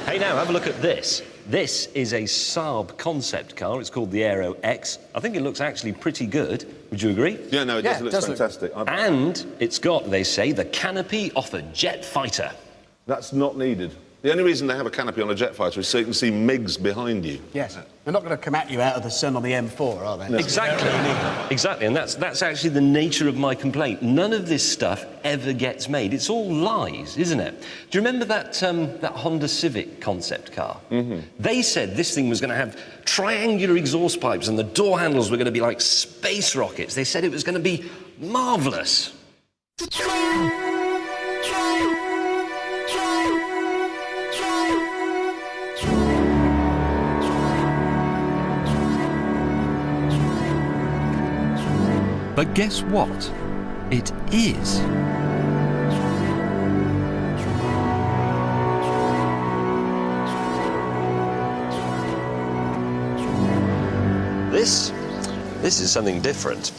Hey, now, have a look at this. This is a Saab concept car. It's called the Aero X. I think it looks actually pretty good. Would you agree? Yeah, no, it does. It looks fantastic. And it's got, they say, the canopy off a jet fighter. That's not needed. The only reason they have a canopy on a jet fighter is so you can see MiGs behind you. Yes. They're not going to come at you out of the sun on the M4, are they? No. Exactly. Exactly, and that's actually the nature of my complaint. None of this stuff ever gets made. It's all lies, isn't it? Do you remember that Honda Civic concept car? Mm-hmm. They said this thing was going to have triangular exhaust pipes and the door handles were going to be like space rockets. They said it was going to be marvellous. But guess what? It is. This is something different.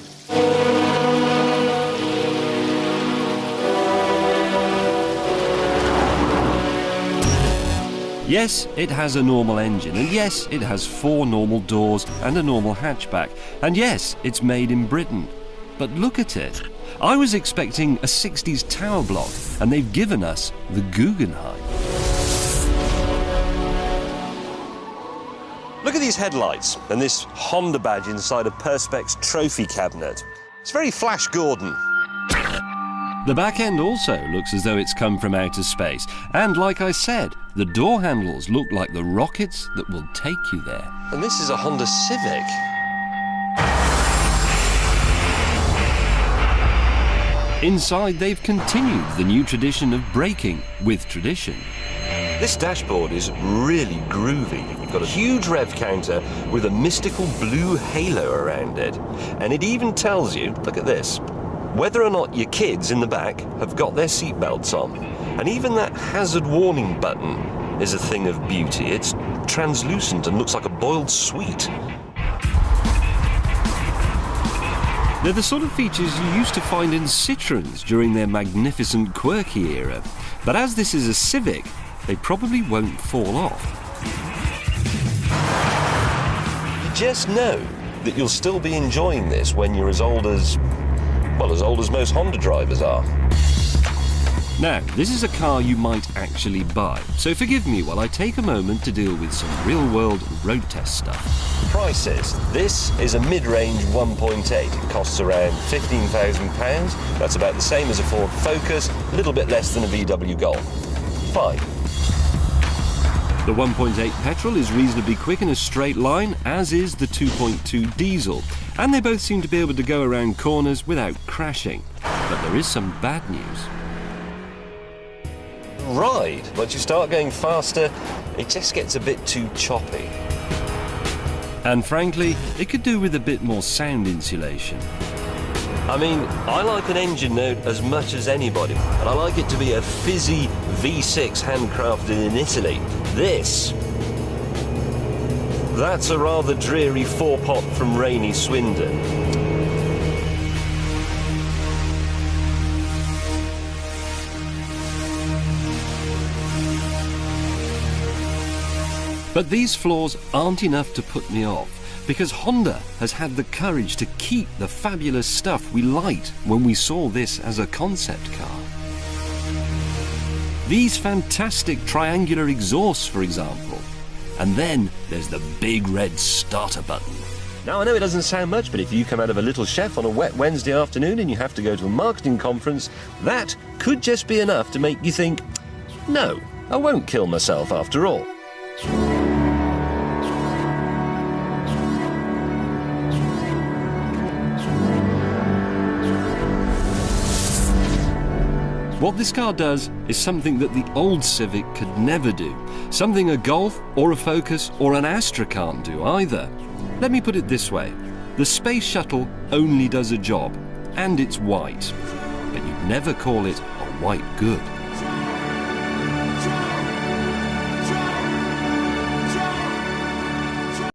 Yes, it has a normal engine, and yes, it has 4 normal doors and a normal hatchback, and yes, it's made in Britain. But look at it. I was expecting a 60s tower block, and they've given us the Guggenheim. Look at these headlights and this Honda badge inside a Perspex trophy cabinet. It's very Flash Gordon. The back end also looks as though it's come from outer space, and like I said, the door handles look like the rockets that will take you there. And this is a Honda Civic. Inside, they've continued the new tradition of braking with tradition. This dashboard is really groovy. You've got a huge rev counter with a mystical blue halo around it. And it even tells you, look at this, whether or not your kids in the back have got their seatbelts on. And even that hazard warning button is a thing of beauty. It's translucent and looks like a boiled sweet. They're the sort of features you used to find in Citroëns during their magnificent quirky era. But as this is a Civic, they probably won't fall off. You just know that you'll still be enjoying this when you're as old as, well, as old as most Honda drivers are. Now, this is a car you might actually buy, so forgive me while I take a moment to deal with some real-world road test stuff. Prices. This is a mid-range 1.8. It costs around £15,000. That's about the same as a Ford Focus, a little bit less than a VW Golf. Fine. The 1.8 petrol is reasonably quick in a straight line, as is the 2.2 diesel, and they both seem to be able to go around corners without crashing. But there is some bad news. Ride. Once you start going faster, it just gets a bit too choppy. And frankly, it could do with a bit more sound insulation. I mean, I like an engine note as much as anybody, and I like it to be a fizzy V6 handcrafted in Italy. That's a rather dreary 4-pot from rainy Swindon. But these flaws aren't enough to put me off, because Honda has had the courage to keep the fabulous stuff we liked when we saw this as a concept car. These fantastic triangular exhausts, for example. And then there's the big red starter button. Now, I know it doesn't sound much, but if you come out of a little chef on a wet Wednesday afternoon and you have to go to a marketing conference, that could just be enough to make you think, no, I won't kill myself after all. What this car does is something that the old Civic could never do, something a Golf or a Focus or an Astra can't do either. Let me put it this way, the Space Shuttle only does a job, and it's white, but you'd never call it a white good.